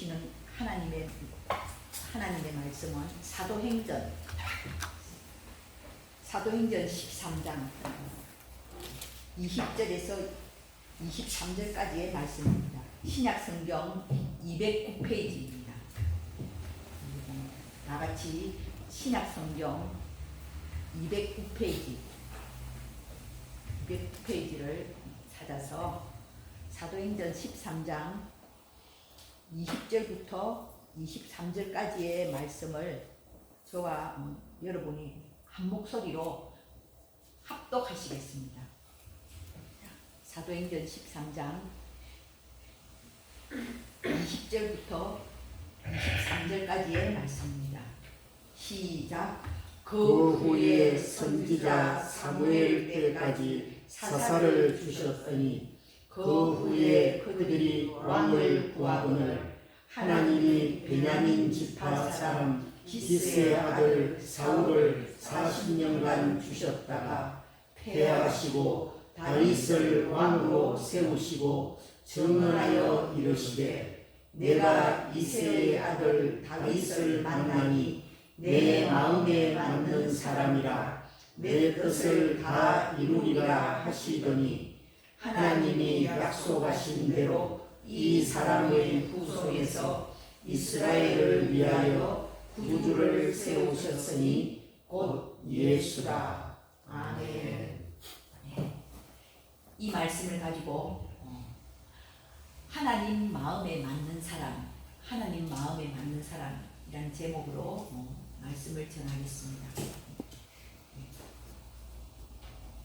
주시는 하나님의 말씀은 사도행전 13장 20절에서 23절까지의 말씀입니다. 신약성경 209페이지입니다. 다같이 신약성경 209페이지를 찾아서 사도행전 13장 20절부터 23절까지의 말씀을 저와 여러분이 한 목소리로 합독하시겠습니다. 사도행전 13장 20절부터 23절까지의 말씀입니다. 시작. 그 후에 선지자 사무엘 때까지 사사를 주셨더니 그 후에 그들이 왕을 구하거늘 하나님이 베냐민 지파 사람 기스의 아들 사울을 40년간 주셨다가 패하시고 다윗을 왕으로 세우시고 증언하여 이르시되 내가 이새의 아들 다윗을 만나니 내 마음에 맞는 사람이라 내 뜻을 다 이루리라 하시더니 하나님이 약속하신 대로 이 사람의 후손에서 이스라엘을 위하여 구주를 세우셨으니 곧 예수다. 아멘. 이 말씀을 가지고 하나님 마음에 맞는 사람, 하나님 마음에 맞는 사람이라는 제목으로 말씀을 전하겠습니다.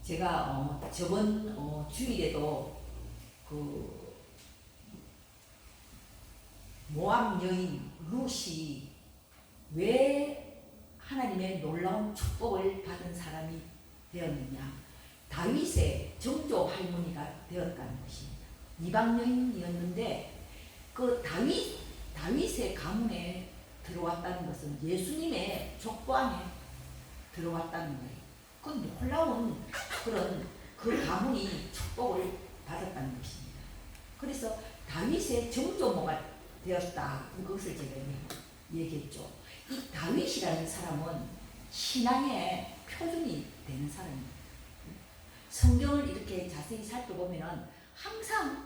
제가 저번 주일에도 그 모압 여인 룻이 왜 하나님의 놀라운 축복을 받은 사람이 되었느냐, 다윗의 정조 할머니가 되었다는 것입니다. 이방 여인이었는데 그 다윗의 가문에 들어왔다는 것은 예수님의 족보 안에 들어왔다는 거예요. 그 놀라운 그런 그 가문이 축복을 받았다는 것입니다. 그래서 다윗의 정조모가 되었다. 이것을 제가 얘기했죠. 이 다윗이라는 사람은 신앙의 표준이 되는 사람입니다. 성경을 이렇게 자세히 살펴보면 항상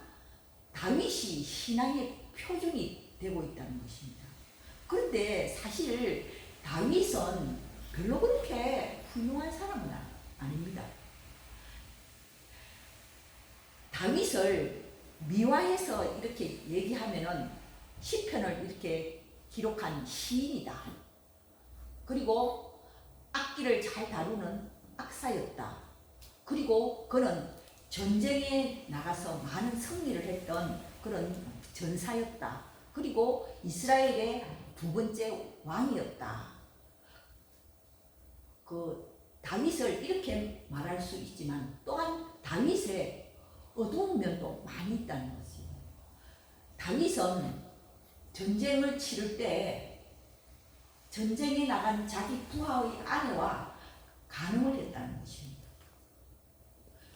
다윗이 신앙의 표준이 되고 있다는 것입니다. 그런데 사실 다윗은 별로 그렇게 훌륭한 사람은 아닙니다. 다윗을 미화해서 이렇게 얘기하면은 시편을 이렇게 기록한 시인이다. 그리고 악기를 잘 다루는 악사였다. 그리고 그는 전쟁에 나가서 많은 승리를 했던 그런 전사였다. 그리고 이스라엘의 두 번째 왕이었다. 그 다윗을 이렇게 말할 수 있지만 또한 다윗의 어두운 면도 많이 있다는 것이에요. 다윗은 전쟁을 치를 때 전쟁에 나간 자기 부하의 아내와 간음을 했다는 것입니다.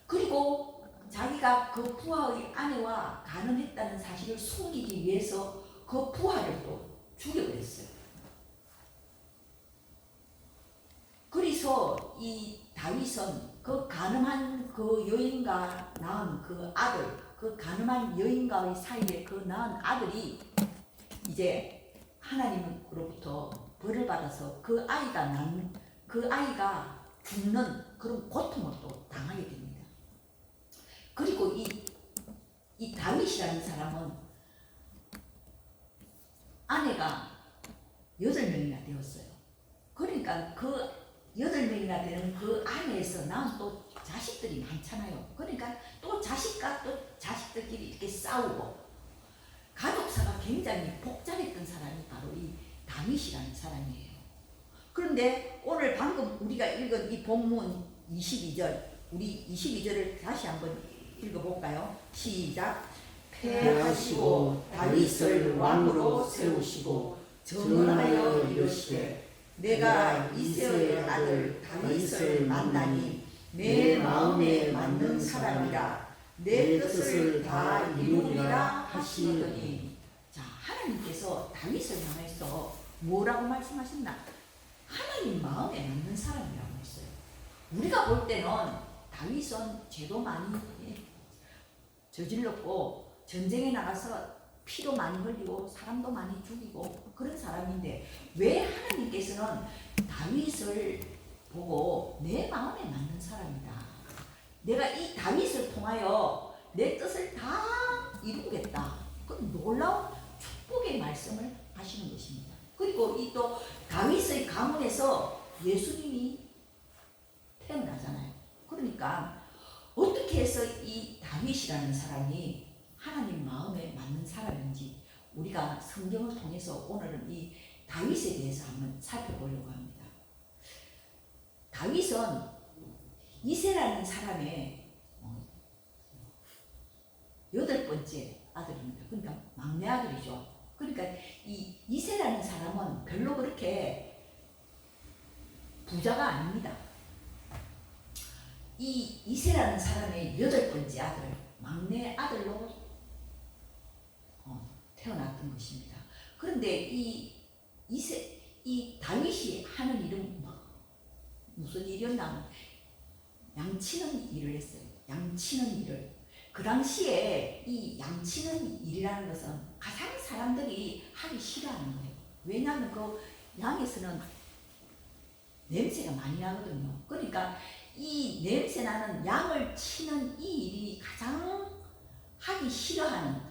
그리고 자기가 그 부하의 아내와 간음했다는 사실을 숨기기 위해서 그 부하를 또 죽여버렸어요. 그래서 이 다윗은 그 간음한 그 여인과 낳은 그 아들, 그 간음한 여인과의 사이에 그 낳은 아들이 이제 하나님으로부터 벌을 받아서 그 아이가 죽는 그런 고통을 또 당하게 됩니다. 그리고 이 다윗이라는 사람은 아내가 8명이나 되었어요. 그러니까 그 8명이나 되는 그 아내에서 낳은 또 자식들이 많잖아요. 그러니까 또 자식과 또 자식들끼리 이렇게 싸우고 가족사가 굉장히 복잡했던 사람이 바로 이 다윗이라는 사람이에요. 그런데 오늘 방금 우리가 읽은 이 본문 22절, 우리 22절을 다시 한번 읽어볼까요? 시작. 패하시고 다윗을 왕으로 세우시고 증언하여 이르시되 내가 이새의 아들 다윗을 만나니 내 마음에 맞는 사람이라 내 뜻을 다 이루리라 하시더니. 자, 하나님께서 다윗을 향해서 뭐라고 말씀하셨나? 하나님 마음에 맞는 사람이라고 했어요. 우리가 볼 때는 다윗은 죄도 많이 저질렀고 전쟁에 나가서 피도 많이 흘리고 사람도 많이 죽이고 그런 사람인데 왜 하나님께서는 다윗을 보고 내 마음에 맞는 사람이다. 내가 이 다윗을 통하여 내 뜻을 다 이루겠다. 그 놀라운 축복의 말씀을 하시는 것입니다. 그리고 이 또 다윗의 가문에서 예수님이 태어나잖아요. 그러니까 어떻게 해서 이 다윗이라는 사람이 하나님 마음에 맞는 사람인지 우리가 성경을 통해서 오늘은 이 다윗에 대해서 한번 살펴보려고 합니다. 다윗은 이새라는 사람의 8번째 아들입니다. 그러니까 막내 아들이죠. 그러니까 이 이새라는 사람은 별로 그렇게 부자가 아닙니다. 이 이새라는 사람의 8번째 아들, 막내 아들로 태어났던 것입니다. 그런데 이 다윗이 하는 일은 무슨 일이었나? 양치는 일을 했어요. 양치는 일을. 그 당시에 이 양치는 일이라는 것은 가장 사람들이 하기 싫어하는 거예요. 왜냐하면 그 양에서는 냄새가 많이 나거든요. 그러니까 이 냄새 나는 양을 치는 이 일이 가장 하기 싫어하는,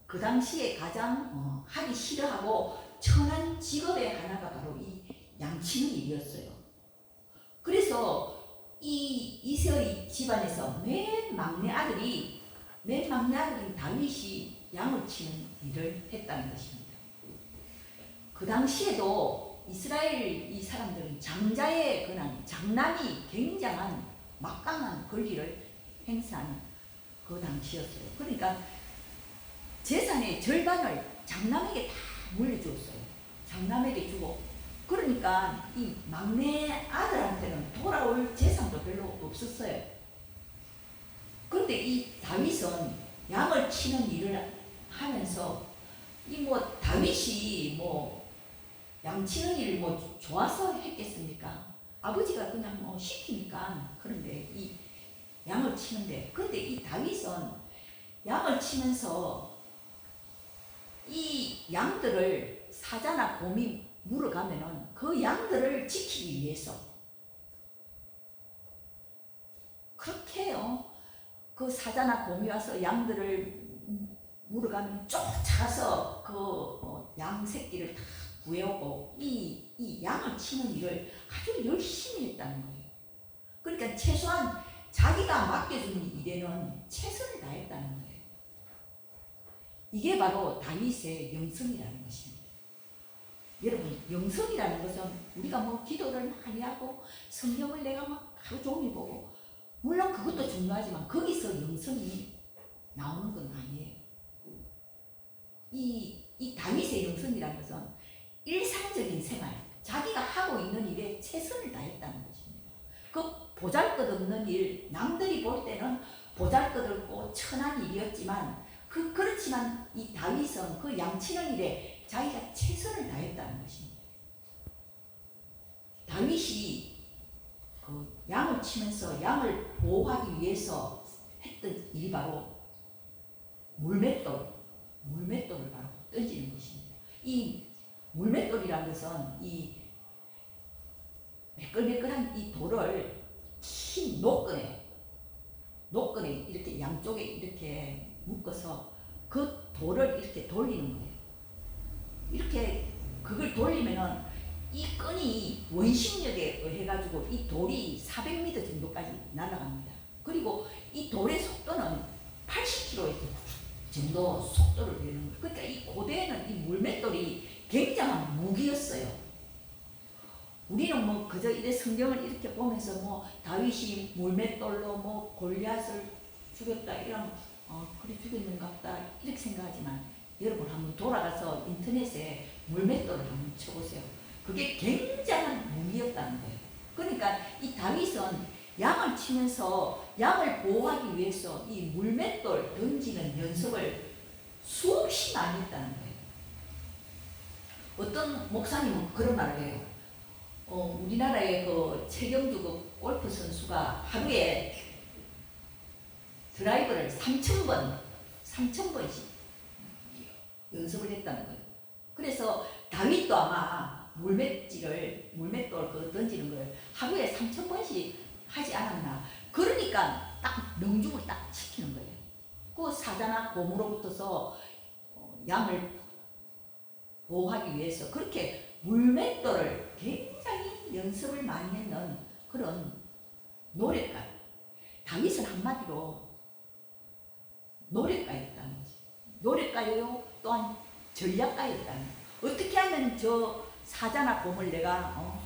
그 당시에 가장 하기 싫어하고 천한 직업의 하나가 바로 이 양치는 일이었어요. 그래서 이 이새의 집안에서 맨 막내 아들인 다윗이 양을 치는 일을 했다는 것입니다. 그 당시에도 이스라엘 이 사람들은 장자에 관한 장남이 굉장한 막강한 권리를 행사하는 그 당시였어요. 그러니까 재산의 절반을 장남에게 다 물려주었어요. 장남에게 주고. 그러니까 이 막내 아들한테는 돌아올 재산도 별로 없었어요. 그런데 이 다윗은 양을 치는 일을 하면서 이 다윗이 양치는 일 좋아서 했겠습니까? 아버지가 그냥 시키니까. 그런데 이 양을 치는데, 그런데 이 다윗은 양을 치면서 이 양들을 사자나 곰이 물어가면은 그 양들을 지키기 위해서 그렇게 그 사자나 곰이 와서 양들을 물어가면 쫓아가서 그 양 새끼를 다 구해오고 이 양을 치는 일을 아주 열심히 했다는 거예요. 그러니까 최소한 자기가 맡겨준 일에는 최선을 다했다는 거예요. 이게 바로 다윗의 영성이라는 것입니다. 여러분, 영성이라는 것은 우리가 기도를 많이 하고 성경을 내가 하루 종일 보고, 물론 그것도 중요하지만 거기서 영성이 나오는 건 아니에요. 이 다윗의 영성이라는 것은 일상적인 생활, 자기가 하고 있는 일에 최선을 다했다는 것입니다. 그 보잘것없는 일, 남들이 볼 때는 보잘것없고 천한 일이었지만 그렇지만 이 다윗은 그 양치는 일에 자기가 최선을 다했다는 것입니다. 다윗이 그 양을 치면서 양을 보호하기 위해서 했던 일이 바로 물맷돌을 바로 던지는 것입니다. 이 물맷돌이라는 것은 이 매끌매끌한 이 돌을 긴 노끈에 이렇게 양쪽에 이렇게 묶어서 그 돌을 이렇게 돌리는 거예요. 이렇게 그걸 돌리면은 이 끈이 원심력에 의해가지고 이 돌이 400m 정도까지 날아갑니다. 그리고 이 돌의 속도는 80km 정도 속도를 내는 거예요. 그러니까 이 고대에는 이 물맷돌이 굉장한 무기였어요. 우리는 그저 이래 성경을 이렇게 보면서 다윗이 물맷돌로 골리앗을 죽였다 이런 그래 죽였는갑다 이렇게 생각하지만, 여러분 한번 돌아가서 인터넷에 물맷돌을 한번 쳐보세요. 그게 굉장한 무기였다는 거예요. 그러니까 이 다윗은 양을 치면서 양을 보호하기 위해서 이 물맷돌 던지는 연습을 수없이 많이 했다는 거예요. 어떤 목사님은 그런 말을 해요. 우리나라의 그 최경주 그 골프 선수가 하루에 드라이버를 3,000번씩 연습을 했다는 거예요. 그래서 다윗도 아마 물맷돌 그 던지는 걸 하루에 3,000번씩 하지 않았나. 그러니까 딱 명중을 딱 시키는 거예요. 그 사자나 곰으로부터서 양을 보호하기 위해서 그렇게 물맷돌을 굉장히 연습을 많이 했는 그런 노력가. 다윗은 한마디로 노력가였다는 거지. 노력가요 또한 전략가였다는 거지. 어떻게 하면 저 사자나 곰을 내가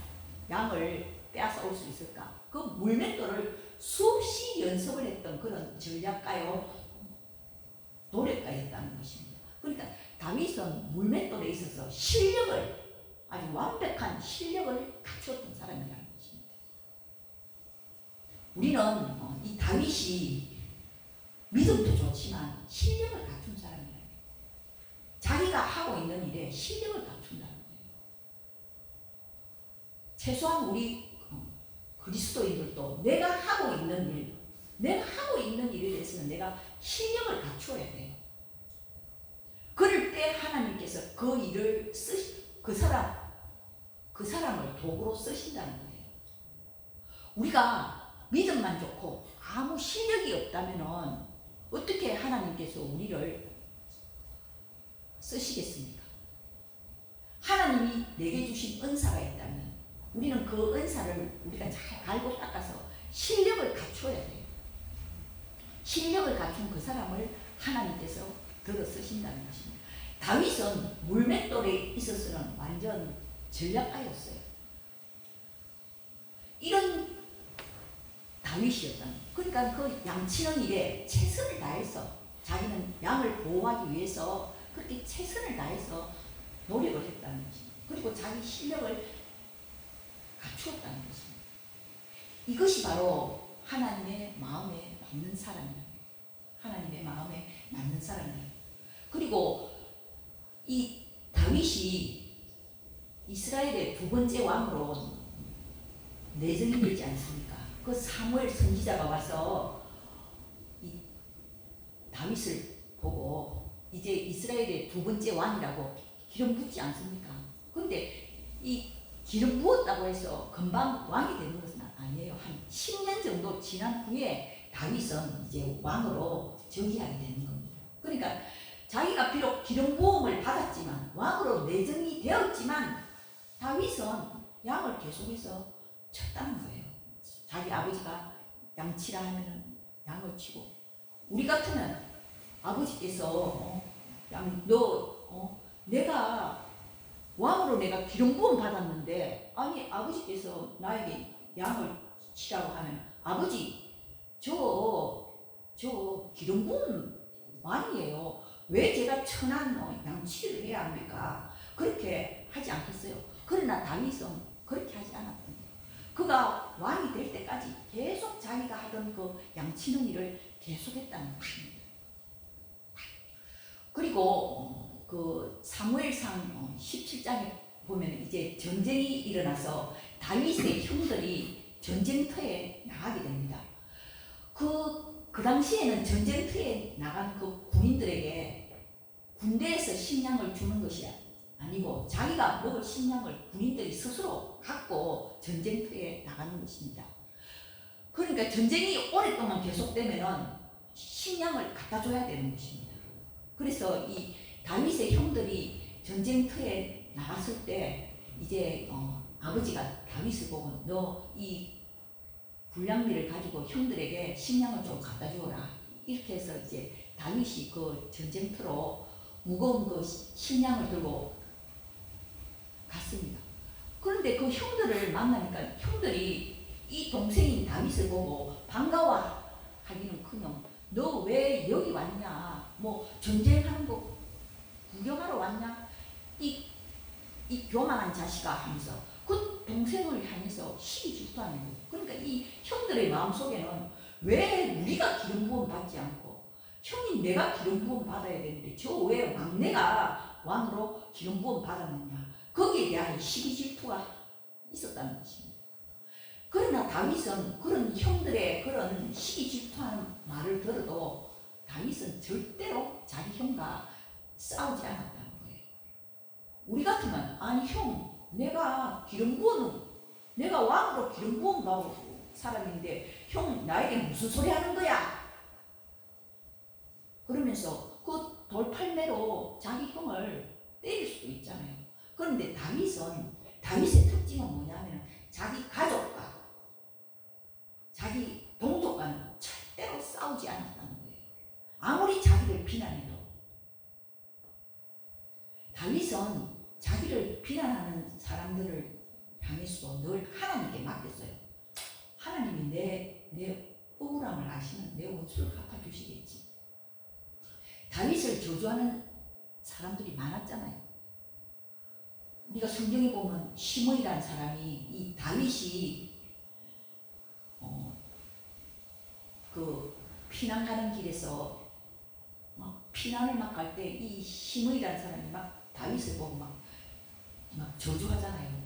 양을 빼앗아올 수 있을까? 그 물맷돌을 수없이 연습을 했던 그런 전략가요 노력가였다는 것입니다. 그러니까 다윗은 물맷돌에 있어서 실력을 아주 완벽한 실력을 갖추었던 사람이라는 것입니다. 우리는 이 다윗이 믿음도 좋지만 실력을 갖춘 사람이에요. 자기가 하고 있는 일에 실력을 갖춘다는 거예요. 최소한 우리 그리스도인들도 내가 하고 있는 일에 대해서는 내가 실력을 갖추어야 돼요. 그럴 때 하나님께서 그 일을 그 사람을 도구로 쓰신다는 거예요. 우리가 믿음만 좋고 아무 실력이 없다면은 어떻게 하나님께서 우리를 쓰시겠습니까? 하나님이 내게 주신 은사가 있다면 우리는 그 은사를 우리가 잘 알고 닦아서 실력을 갖춰야 돼요. 실력을 갖춘 그 사람을 하나님께서 들어 쓰신다는 것입니다. 다윗은 물맷돌에 있어서는 완전 전략가였어요. 이런 다윗이었다는 거예요. 그러니까 그 양치는 일에 최선을 다해서 자기는 양을 보호하기 위해서 그렇게 최선을 다해서 노력을 했다는 것입니다. 그리고 자기 실력을 갖추었다는 것입니다. 이것이 바로 하나님의 마음에 맞는 사람이에요. 하나님의 마음에 맞는 사람이에요. 그리고 이 다윗이 이스라엘의 두 번째 왕으로 내정이 되지 않습니까? 그 사무엘 선지자가 와서 이 다윗을 보고 이제 이스라엘의 두 번째 왕이라고 기름 붓지 않습니까? 그런데 이 기름 부었다고 해서 금방 왕이 되는 것은 아니에요. 한 10년 정도 지난 후에 다윗은 이제 왕으로 즉위하게 되는 겁니다. 그러니까 자기가 비록 기름 부음을 받았지만 왕으로 내정이 되었지만 다윗은 양을 계속해서 쳤다는 거예요. 자기 아버지가 양치라 하면은 양을 치고, 우리 같으면 아버지께서 내가 왕으로 내가 기름 부음 받았는데 아니 아버지께서 나에게 양을 치라고 하면 아버지 저 기름 부음 왕이에요. 왜 제가 천한 양치를 해야 합니까? 그렇게 하지 않겠어요. 그러나 다윗은 그렇게 하지 않았던 거예요. 그가 왕이 될 때까지 계속 자기가 하던 그 양치는 일을 계속했다는 것입니다. 그리고 그 사무엘상 17장에 보면 이제 전쟁이 일어나서 다윗의 형들이 전쟁터에 나가게 됩니다. 그 당시에는 전쟁터에 나간 그 군인들에게 군대에서 식량을 주는 것이 아니고 자기가 먹을 식량을 군인들이 스스로 갖고 전쟁터에 나가는 것입니다. 그러니까 전쟁이 오랫동안 계속되면은 식량을 갖다 줘야 되는 것입니다. 그래서 이 다윗의 형들이 전쟁터에 나갔을 때 이제 아버지가 다윗을 보고 너 이 불량미를 가지고 형들에게 식량을 좀 갖다 주어라. 이렇게 해서 이제 다윗이 그 전쟁터로 무거운 그 식량을 들고 갔습니다. 그런데 그 형들을 만나니까 형들이 이 동생인 다윗을 보고 반가워하기는커녕 너 왜 여기 왔냐? 뭐 전쟁하는 거 구경하러 왔냐? 이 교만한 자식아 하면서 그 동생을 향해서 시기 질투하는 거예요. 그러니까 이 형들의 마음속에는 왜 우리가 기름 부음 받지 않고 형이 내가 기름 부음 받아야 되는데 저 왜 막내가 내가 왕으로 기름 부음 받았느냐. 거기에 대한 시기 질투가 있었다는 것입니다. 그러나 다윗은 그런 형들의 그런 시기 질투하는 말을 들어도 다윗은 절대로 자기 형과 싸우지 않았다는 거예요. 우리 같으면 아니 형 내가 기름 부은 내가 왕으로 기름 부음 받은 사람인데 형 나에게 무슨 소리 하는 거야? 그러면서 그 돌팔매로 자기 형을 때릴 수도 있잖아요. 그런데 다윗의 특징은 뭐냐면 자기 가족과 자기 동족과는 절대로 싸우지 않았다는 거예요. 아무리 자기를 비난해도. 다윗은 자기를 비난하는 사람들을 향해서도 늘 하나님께 맡겼어요. 하나님이 내 억울함을 아시는 내 원수를 갚아주시겠지. 다윗을 저주하는 사람들이 많았잖아요. 우리가 성경에 보면 시므이라는 사람이 이 다윗이 그 피난 가는 길에서 막 피난을 막 갈 때 이 시므이라는 사람이 막 다윗을 보고 막 저주하잖아요.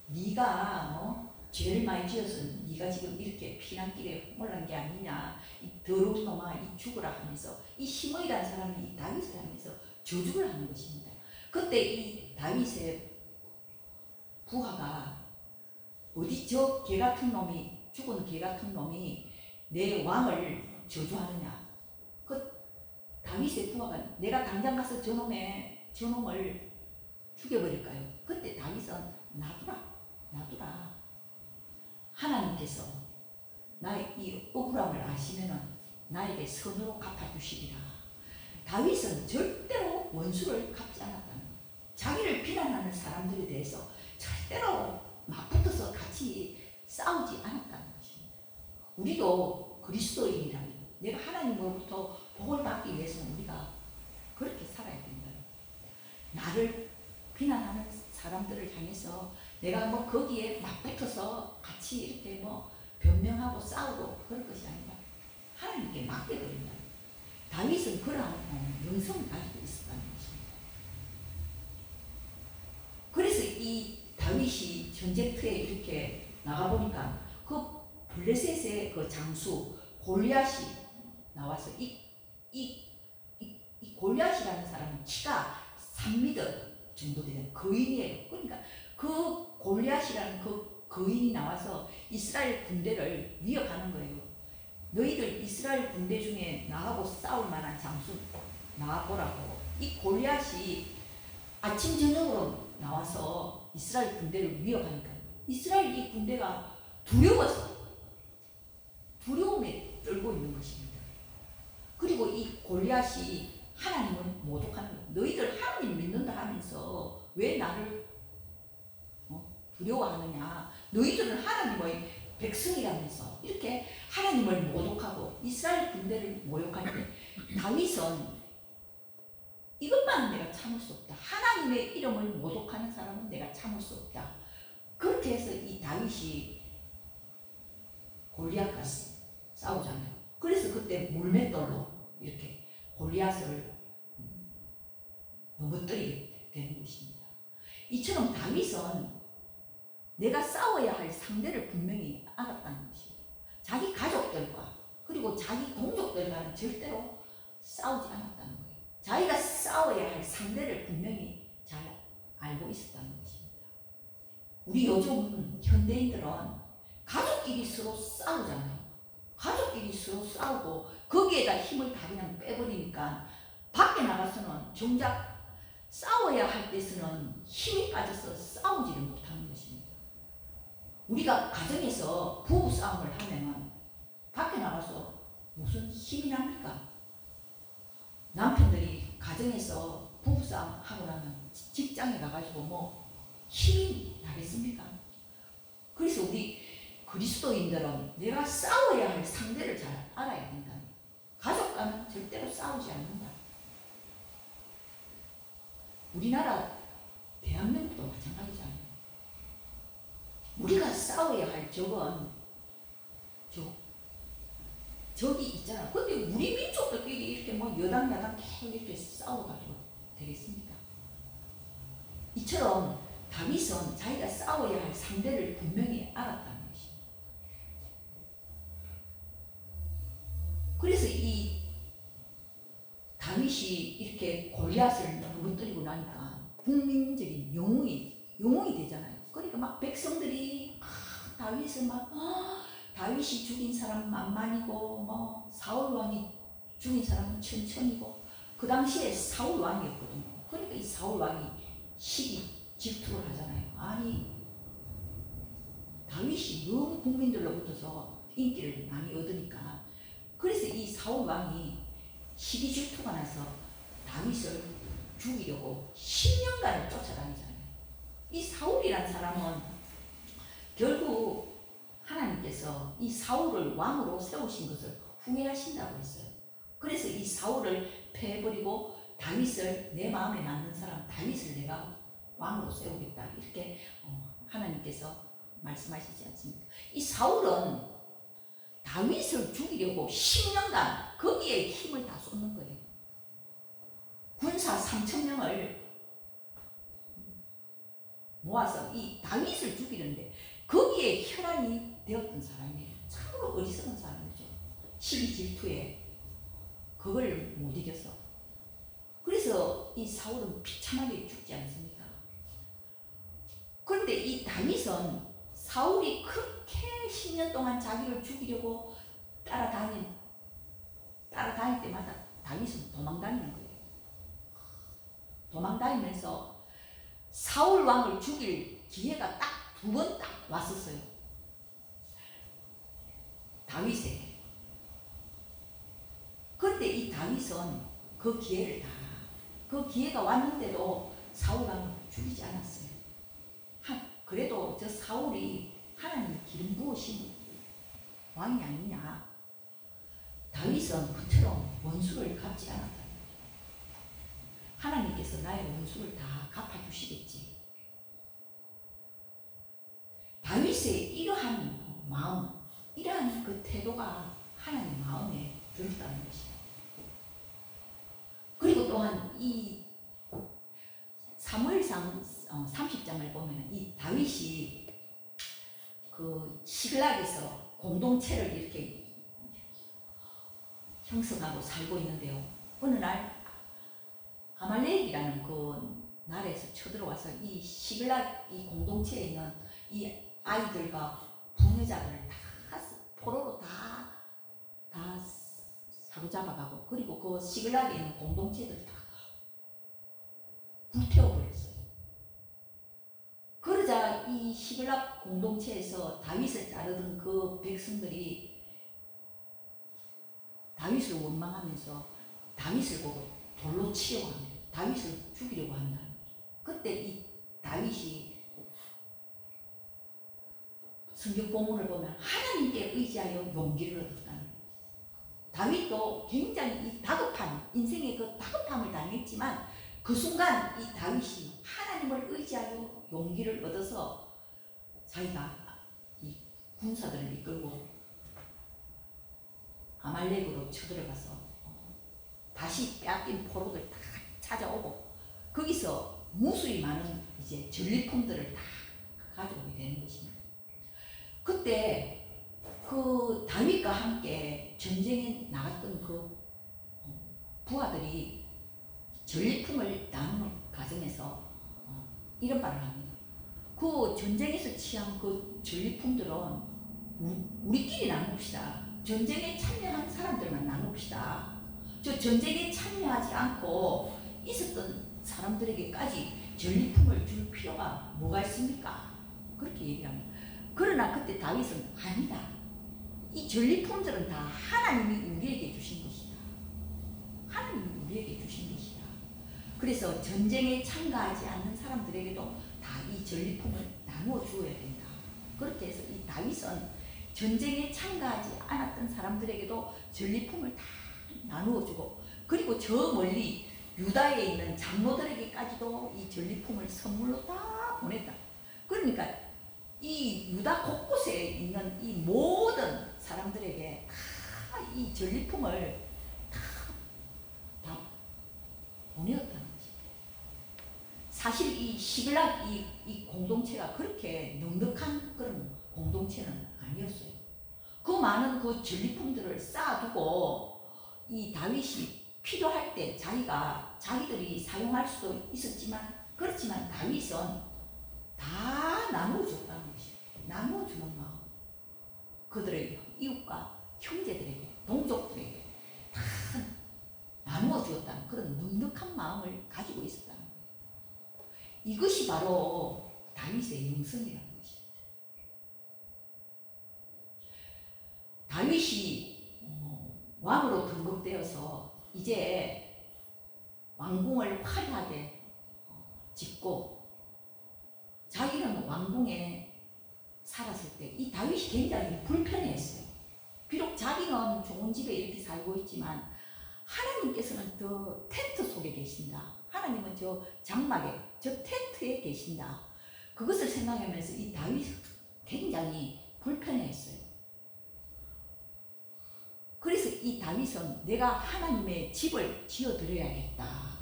네가 죄를 많이 지어서 네가 지금 이렇게 피난길에 올라간 게 아니냐. 이 더러운 놈아 이 죽으라 하면서 이 시므이라는 사람이 이 다윗을 하면서 저주를 하는 것입니다. 그때 이 다윗의 부하가 어디 저 개 같은 놈이 죽은 개 같은 놈이 내 왕을 저주하느냐. 그 다윗의 부하가 내가 당장 가서 저놈을 죽여버릴까요? 그때 다윗은 놔두라. 하나님께서 나의 이 억울함을 아시면은 나에게 선으로 갚아주시리라. 다윗은 절대로 원수를 갚지 않았다는 거예요. 자기를 비난하는 사람들에 대해서 절대로 맞붙어서 같이 싸우지 않았다는 것입니다. 우리도 그리스도인이라면 내가 하나님으로부터 복을 받기 위해서는 우리가 그렇게 살아야 된다. 나를 비난하는 사람들을 향해서 내가 거기에 맞붙어서 같이 이렇게 변명하고 싸우고 그럴 것이 아니라 하나님께 맡겨드린다. 다윗은 그러한 영성을 가지고 있었다는 것입니다. 그래서 이 다윗이 전쟁터에 이렇게 나가보니까 그 블레셋의 그 장수 골리앗이 나와서 이 골리앗이라는 사람은 키가 3m 정도 되는 거인이에요. 그러니까 그 골리앗이라는 그 거인이 나와서 이스라엘 군대를 위협하는 거예요. 너희들 이스라엘 군대 중에 나하고 싸울 만한 장수 나와보라고. 이 골리앗이 아침 저녁으로 나와서 이스라엘 군대를 위협하니까 이스라엘 이 군대가 두려움에 떨고 있는 것입니다. 그리고 이 골리앗이 하나님을 모독하는 거예요. 너희들 하나님 믿는다 하면서 왜 나를 두려워하느냐. 너희들은 하나님의 백성이라면서 이렇게 하나님을 모독하고 이스라엘 군대를 모욕하는데 다윗은 이것만은 내가 참을 수 없다. 하나님의 이름을 모독하는 사람은 내가 참을 수 없다. 그렇게 해서 이 다윗이 골리앗과 싸우잖아요. 그래서 그때 물맷돌로 이렇게 골리앗을 넘어뜨리게 되는 것입니다. 이처럼 다윗은 내가 싸워야 할 상대를 분명히 알았다는 것입니다. 자기 가족들과 그리고 자기 동족들과는 절대로 싸우지 않았다는 거예요. 자기가 싸워야 할 상대를 분명히 잘 알고 있었다는 것입니다. 우리 요즘 현대인들은 가족끼리 서로 싸우잖아요. 가족끼리 서로 싸우고 거기에다 힘을 다 그냥 빼버리니까 밖에 나가서는 정작 싸워야 할 때서는 힘이 빠져서 싸우지를 못하는 것입니다. 우리가 가정에서 부부싸움을 하면 밖에 나가서 무슨 힘이 납니까? 남편들이 가정에서 부부싸움 하고 나면 직장에 가가지고 힘이 나겠습니까? 그래서 우리 그리스도인들은 내가 싸워야 할 상대를 잘 알아야 된다. 가족과는 절대로 싸우지 않는다. 우리나라 대한민국도 마찬가지잖아요. 우리가 싸워야 할 적은 적이 있잖아. 근데 우리 민족들끼리 이렇게 여당 야당 계속 이렇게 싸워가지고 되겠습니까? 이처럼 다윗은 자기가 싸워야 할 상대를 분명히 알았다는 것입니다. 그래서 이 다윗이 이렇게 골리앗을 넘어뜨리고 나니까 국민적인 영웅이 되잖아요. 그러니까 막 백성들이 다윗을 막 다윗이 죽인 사람 만만이고 뭐 사울 왕이 죽인 사람은 천천이고 그 당시에 사울 왕이었거든요. 그러니까 이 사울 왕이 시기 질투를 하잖아요. 아니 다윗이 너무 국민들로부터서 인기를 많이 얻으니까 그래서 이 사울 왕이 시기 질투가 나서 다윗을 죽이려고 10년간을 쫓아다니잖아요. 이 사울이란 사람은 결국 하나님께서 이 사울을 왕으로 세우신 것을 후회하신다고 했어요. 그래서 이 사울을 패해버리고 다윗을 내 마음에 맞는 사람 다윗을 내가 왕으로 세우겠다 이렇게 하나님께서 말씀하시지 않습니까? 이 사울은 다윗을 죽이려고 10년간 거기에 힘을 다 쏟는 거예요. 군사 3,000명을 모아서 이 다윗을 죽이는데 거기에 혈안이 되었던 사람이에요. 참으로 어리석은 사람이죠. 시기 질투에 그걸 못 이겨서. 그래서 이 사울은 비참하게 죽지 않습니까? 그런데 이 다윗은 사울이 그렇게 10년 동안 자기를 죽이려고 따라다닐 때마다 다윗은 도망다니는 거예요. 도망다니면서 사울 왕을 죽일 기회가 딱 2번 딱 왔었어요. 다윗에게. 그런데 이 다윗은 그 기회가 왔는데도 사울 왕을 죽이지 않았어요. 그래도 저 사울이 하나님의 기름 부으신 왕이 아니냐. 다윗은 그처럼 원수를 갚지 않았다. 하나님께서 나의 원수를 다 갚아주시겠지. 다윗의 이러한 마음, 이러한 그 태도가 하나님 마음에 들었다는 것이에요. 그리고 또한 이 사무엘상 30장을 보면 이 다윗이 그 시글락에서 공동체를 이렇게 형성하고 살고 있는데요. 어느 날 아말렉이라는 그 나라에서 쳐들어와서 이 시글락 이 공동체에 있는 이 아이들과 부녀자들을 다 포로로 다 사로잡아가고 그리고 그 시글락에 있는 공동체들을 다 불태워버렸어요. 그러자 이 시글락 공동체에서 다윗을 따르던 그 백성들이 다윗을 원망하면서 다윗을 보고 돌로 치려고 합니다. 다윗을 죽이려고 한다. 그때 이 다윗이 성경 본문을 보면 하나님께 의지하여 용기를 얻었다는 거예요. 다윗도 굉장히 이 다급한 인생의 그 다급함을 당했지만 그 순간 이 다윗이 하나님을 의지하여 용기를 얻어서 자기가 이 군사들을 이끌고 아말렉으로 쳐들어가서 다시 빼앗긴 포로들 다 찾아오고 거기서 무수히 많은 이제 전리품들을 다 가져오게 되는 것입니다. 그때 그 다윗과 함께 전쟁에 나갔던 그 부하들이 전리품을 나누는 과정에서 이런 말을 합니다. 그 전쟁에서 취한 그 전리품들은 우리끼리 나눕시다. 전쟁에 참여한 사람들만 나눕시다. 저 전쟁에 참여하지 않고 있었던 사람들에게까지 전리품을 줄 필요가 뭐가 있습니까? 그렇게 얘기합니다. 그러나 그때 다윗은 아니다. 이 전리품들은 다 하나님이 우리에게 주신 것이다. 하나님이 우리에게 주신 것이다. 그래서 전쟁에 참가하지 않는 사람들에게도 다 이 전리품을 나누어 주어야 된다. 그렇게 해서 이 다윗은 전쟁에 참가하지 않았던 사람들에게도 전리품을 다 나누어 주고 그리고 저 멀리 유다에 있는 장로들에게까지도 이 전리품을 선물로 다 보냈다. 그러니까 이 유다 곳곳에 있는 이 모든 사람들에게 다 이 전리품을 다 보내었다는 것입니다. 사실 이 시글락 이 공동체가 그렇게 넉넉한 그런 공동체는 아니었어요. 그 많은 그 전리품들을 쌓아두고 이 다윗이 필요할 때 자기들이 사용할 수도 있었지만, 그렇지만 다윗은 다 나누어 줬다는 것이에요. 나누어 주는 마음. 그들의 이웃과 형제들에게, 동족들에게 다 나누어 주었다는 그런 넉넉한 마음을 가지고 있었다는 거예요. 이것이 바로 다윗의 영성이라는 것입니다. 다윗이 왕으로 등극되어서 이제 왕궁을 화려하게 짓고 자기는 왕궁에 살았을 때 이 다윗이 굉장히 불편해했어요. 비록 자기는 좋은 집에 이렇게 살고 있지만 하나님께서는 저 텐트 속에 계신다. 하나님은 저 장막에, 저 텐트에 계신다. 그것을 생각하면서 이 다윗이 굉장히 불편해했어요. 그래서 이 다윗은 내가 하나님의 집을 지어드려야겠다,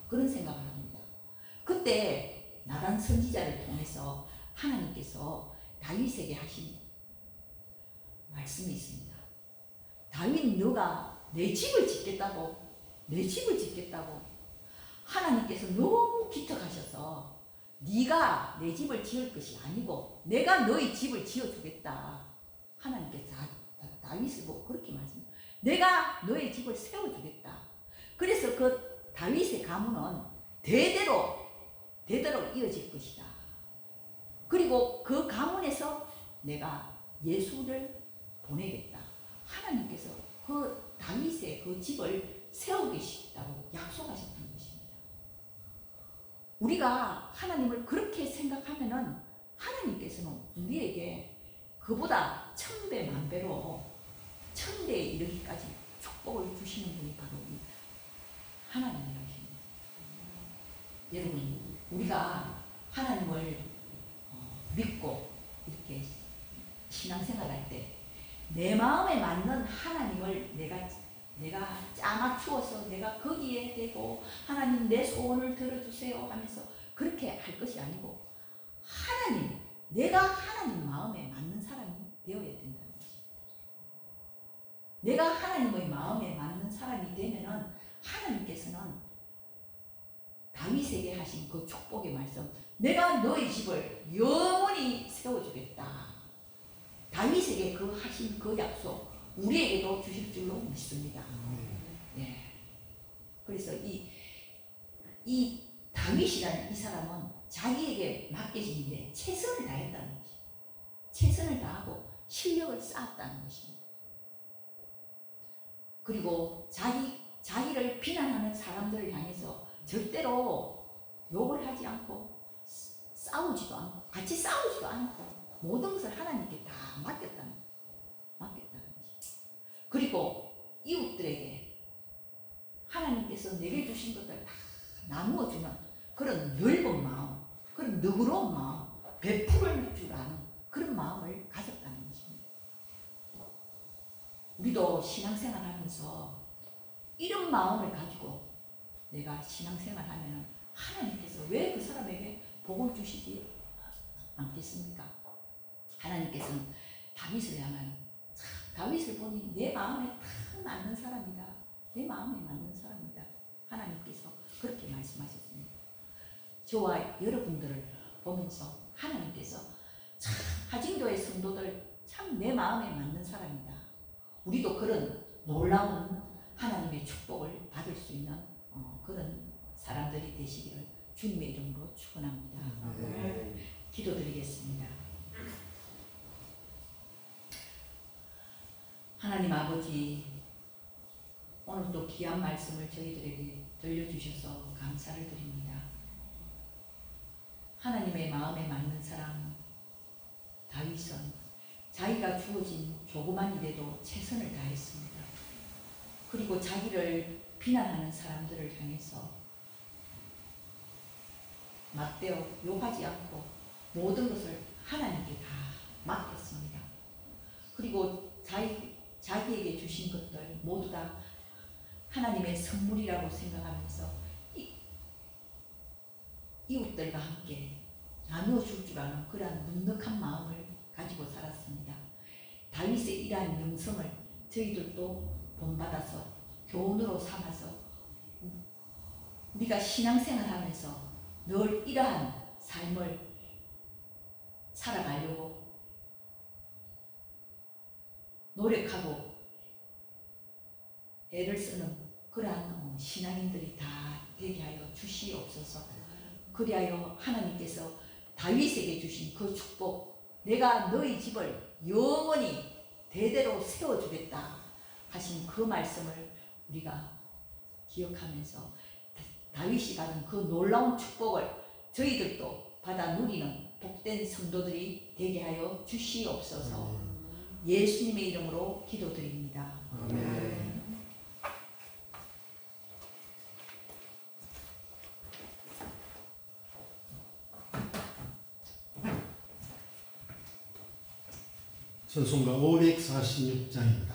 그런 생각을 합니다. 그때 나단 선지자를 통해서 하나님께서 다윗에게 하신 말씀이 있습니다. 다윗, 너가 내 집을 짓겠다고, 내 집을 짓겠다고. 하나님께서 너무 기특하셔서 네가 내 집을 지을 것이 아니고 내가 너의 집을 지어주겠다. 하나님께서 다윗을 보고 그렇게 말씀해요. 내가 너의 집을 세워주겠다. 그래서 그 다윗의 가문은 대대로 이어질 것이다. 그리고 그 가문에서 내가 예수를 보내겠다. 하나님께서 그 다윗의 그 집을 세우겠다고 약속하셨던 것입니다. 우리가 하나님을 그렇게 생각하면은 하나님께서는 우리에게 그보다 1000배 만배로 1000배에 이르기까지 축복을 주시는 분이 바로 우리 하나님이십니다. 여러분, 우리가 하나님을 믿고 이렇게 신앙생활할 때 내 마음에 맞는 하나님을 내가 짜맞추어서 내가 거기에 대고 하나님 내 소원을 들어주세요 하면서 그렇게 할 것이 아니고 내가 하나님 마음에 맞는 사람이 되어야 된다는 것입니다. 내가 하나님의 마음에 맞는 사람이 되면은 하나님께서는 다윗에게 하신 그 축복의 말씀, 내가 너의 집을 영원히 세워주겠다. 다윗에게 그 하신 그 약속 우리에게도 주실 줄로 믿습니다. 네. 그래서 이 다윗이라는 이 사람은 자기에게 맡겨진 일에 최선을 다했다는 것입니다. 최선을 다하고 실력을 쌓았다는 것입니다. 그리고 자기를 비난하는 사람들을 향해서 절대로 욕을 하지 않고 싸우지도 않고 같이 싸우지도 않고 모든 것을 하나님께 다 맡겼다는 것이죠. 그리고 이웃들에게 하나님께서 내게 주신 것들을 다 나누어 주는 그런 넓은 마음, 그런 너그러운 마음, 베풀을 줄 아는 그런 마음을 가졌다는 것입니다. 우리도 신앙생활 하면서 이런 마음을 가지고 내가 신앙생활 하면 하나님께서 왜 그 사람에게 복을 주시지 않겠습니까? 하나님께서는 다윗을 향한, 다윗을 보니 내 마음에 딱 맞는 사람이다. 내 마음에 맞는 사람이다. 하나님께서 그렇게 말씀하셨습니다. 저와 여러분들을 보면서 하나님께서 참 하징교의 성도들 참 내 마음에 맞는 사람이다. 우리도 그런 놀라운 하나님의 축복을 받을 수 있는 그런 사람들이 되시기를 주님의 이름으로 축원합니다. 기도드리겠습니다. 하나님 아버지, 오늘도 귀한 말씀을 저희들에게 들려주셔서 감사를 드립니다. 하나님의 마음에 맞는 사람 다윗은 자기가 주어진 조그만 일에도 최선을 다했습니다. 그리고 자기를 비난하는 사람들을 향해서 맞대어 욕하지 않고 모든 것을 하나님께 다 맡겼습니다. 그리고 자기에게 주신 것들 모두 다 하나님의 선물이라고 생각하면서 이웃들과 함께 나누어 줄 줄 아는 그러한 넉넉한 마음을 가지고 살았습니다. 다윗의 이러한 영성을 저희들도 본받아서 교훈으로 삼아서 우리가 신앙생활하면서 늘 이러한 삶을 살아가려고 노력하고 애를 쓰는 그러한 신앙인들이 다 되게 하여 주시옵소서. 그리하여 하나님께서 다윗에게 주신 그 축복, 내가 너희 집을 영원히 대대로 세워주겠다 하신 그 말씀을 우리가 기억하면서 다윗이 받은 그 놀라운 축복을 저희들도 받아 누리는 복된 성도들이 되게 하여 주시옵소서. 예수님의 이름으로 기도드립니다. 아멘. 찬송가 546장입니다.